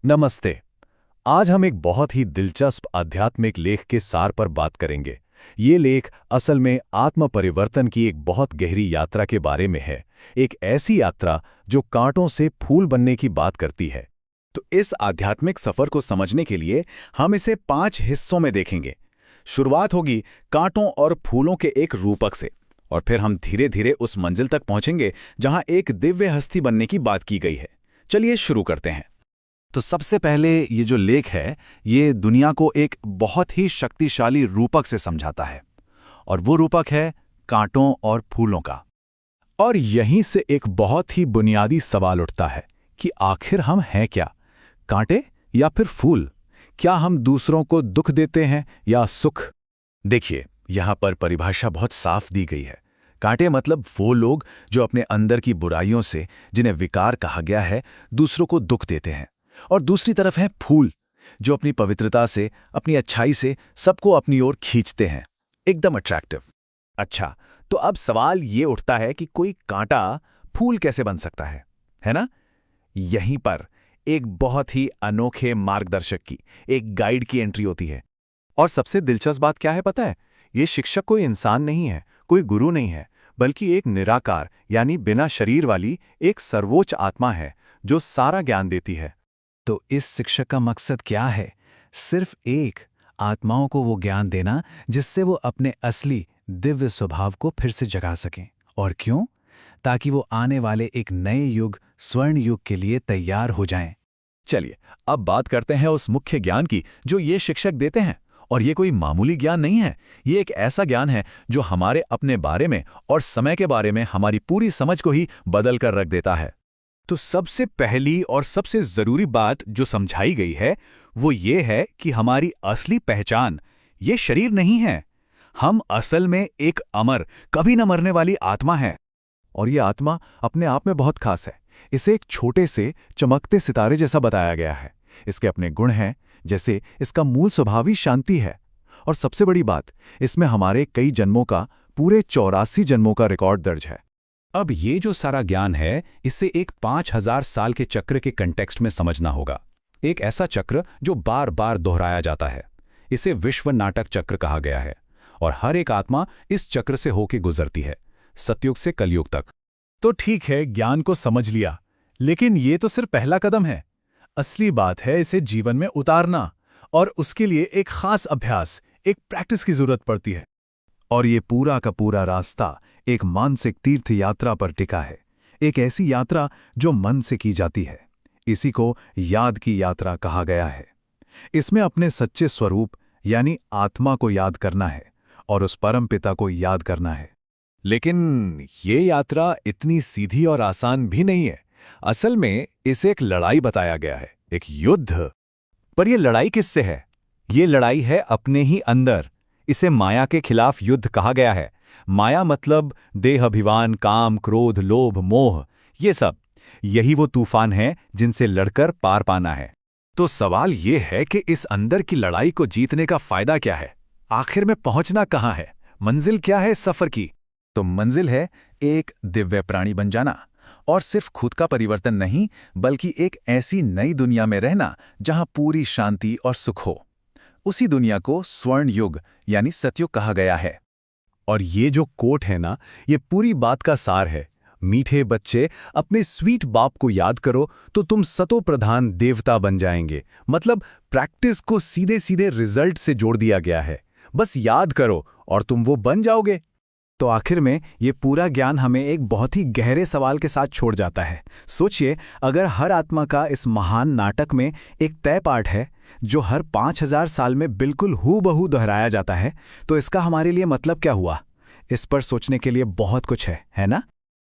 नमस्ते। आज हम एक बहुत ही दिलचस्प आध्यात्मिक लेख के सार पर बात करेंगे। ये लेख असल में आत्म परिवर्तन की एक बहुत गहरी यात्रा के बारे में है। एक ऐसी यात्रा जो कांटों से फूल बनने की बात करती है। तो इस आध्यात्मिक सफर को समझने के लिए हम इसे 5 हिस्सों में देखेंगे। शुरुआत होगी कांटों और फूलों के एक रूपक से, और फिर हम धीरे धीरे उस मंजिल तक पहुंचेंगे जहां एक दिव्य हस्ती बनने की बात की गई है। चलिए शुरू करते हैं। तो सबसे पहले ये जो लेख है, ये दुनिया को एक बहुत ही शक्तिशाली रूपक से समझाता है, और वो रूपक है कांटों और फूलों का। और यहीं से एक बहुत ही बुनियादी सवाल उठता है कि आखिर हम हैं क्या, कांटे या फिर फूल? क्या हम दूसरों को दुख देते हैं या सुख? देखिए, यहाँ पर परिभाषा बहुत साफ दी गई है। कांटे मतलब वो लोग जो अपने अंदर की बुराइयों से, जिन्हें विकार कहा गया है, दूसरों को दुख देते हैं। और दूसरी तरफ है फूल, जो अपनी पवित्रता से, अपनी अच्छाई से सबको अपनी ओर खींचते हैं, एकदम अट्रैक्टिव। अच्छा, तो अब सवाल ये उठता है कि कोई कांटा फूल कैसे बन सकता है ना? यहीं पर एक बहुत ही अनोखे मार्गदर्शक की, एक गाइड की एंट्री होती है। और सबसे दिलचस्प बात क्या है पता है? ये शिक्षक कोई इंसान नहीं है, कोई गुरु नहीं है, बल्कि एक निराकार यानी बिना शरीर वाली एक सर्वोच्च आत्मा है जो सारा ज्ञान देती है। तो इस शिक्षक का मकसद क्या है? सिर्फ एक, आत्माओं को वो ज्ञान देना जिससे वो अपने असली दिव्य स्वभाव को फिर से जगा सकें। और क्यों? ताकि वो आने वाले एक नए युग, स्वर्ण युग के लिए तैयार हो जाएं। चलिए, अब बात करते हैं उस मुख्य ज्ञान की जो ये शिक्षक देते हैं। और ये कोई मामूली ज्ञान नहीं है, ये एक ऐसा ज्ञान है जो हमारे अपने बारे में और समय के बारे में हमारी पूरी समझ को ही बदल कर रख देता है। तो सबसे पहली और सबसे जरूरी बात जो समझाई गई है वो ये है कि हमारी असली पहचान ये शरीर नहीं है। हम असल में एक अमर, कभी न मरने वाली आत्मा है। और ये आत्मा अपने आप में बहुत खास है। इसे एक छोटे से चमकते सितारे जैसा बताया गया है। इसके अपने गुण हैं, जैसे इसका मूल स्वभाव ही शांति है। और सबसे बड़ी बात, इसमें हमारे कई जन्मों का, पूरे 84 जन्मों का रिकॉर्ड दर्ज है। अब ये जो सारा ज्ञान है, इसे एक 5000 साल के चक्र के कंटेक्स्ट में समझना होगा। एक ऐसा चक्र जो बार बार दोहराया जाता है। इसे विश्व नाटक चक्र कहा गया है, और हर एक आत्मा इस चक्र से होकर गुजरती है, सतयुग से कलयुग तक। तो ठीक है, ज्ञान को समझ लिया, लेकिन ये तो सिर्फ पहला कदम है। असली बात है इसे जीवन में उतारना, और उसके लिए एक खास अभ्यास, एक प्रैक्टिस की जरूरत पड़ती है। और ये पूरा का पूरा रास्ता एक मानसिक तीर्थ यात्रा पर टिका है। एक ऐसी यात्रा जो मन से की जाती है। इसी को याद की यात्रा कहा गया है। इसमें अपने सच्चे स्वरूप यानी आत्मा को याद करना है और उस परमपिता को याद करना है। लेकिन ये यात्रा इतनी सीधी और आसान भी नहीं है। असल में इसे एक लड़ाई बताया गया है, एक युद्ध। पर यह लड़ाई किससे है? ये लड़ाई है अपने ही अंदर। इसे माया के खिलाफ युद्ध कहा गया है। माया मतलब देह अभिमान, काम, क्रोध, लोभ, मोह, ये सब। यही वो तूफान हैं जिनसे लड़कर पार पाना है। तो सवाल ये है कि इस अंदर की लड़ाई को जीतने का फायदा क्या है? आखिर में पहुंचना कहाँ है? मंजिल क्या है सफर की? तो मंजिल है एक दिव्य प्राणी बन जाना, और सिर्फ खुद का परिवर्तन नहीं, बल्कि एक ऐसी नई दुनिया में रहना जहां पूरी शांति और सुख हो। उसी दुनिया को स्वर्ण युग यानी सतयुग कहा गया है। और ये जो कोट है ना, ये पूरी बात का सार है। मीठे बच्चे, अपने स्वीट बाप को याद करो तो तुम सतो प्रधान देवता बन जाएंगे। मतलब प्रैक्टिस को सीधे सीधे रिजल्ट से जोड़ दिया गया है। बस याद करो और तुम वो बन जाओगे। तो आखिर में ये पूरा ज्ञान हमें एक बहुत ही गहरे सवाल के साथ छोड़ जाता है। सोचिए, अगर हर आत्मा का इस महान नाटक में एक तय पाठ है जो हर 5000 साल में बिल्कुल हूबहू दोहराया जाता है, तो इसका हमारे लिए मतलब क्या हुआ? इस पर सोचने के लिए बहुत कुछ है ना?